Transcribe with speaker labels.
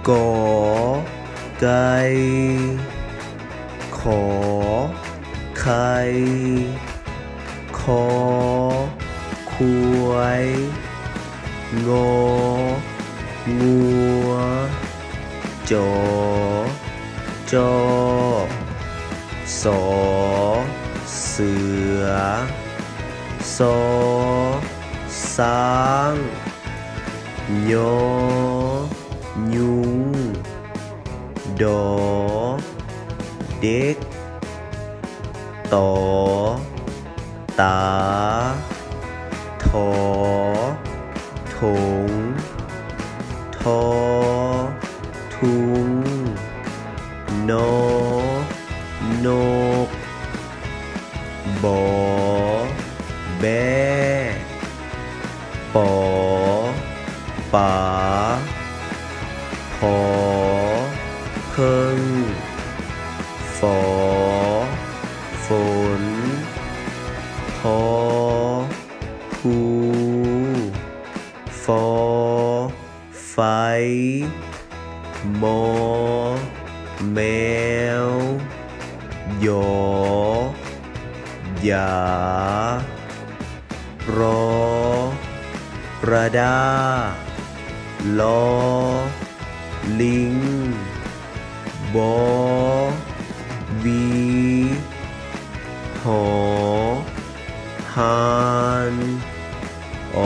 Speaker 1: กอไก่ขอไข่คอควายงองัวจอจอสอเสือสอสางยอยุงดอเด็กตอตาทอถงทอทุงนอนกบอแบปอป๋าพอเพิ่งฝอฝนพอภูฟอไฟมอแมวยอยารอระดาลอลิงบอวีหอหานอ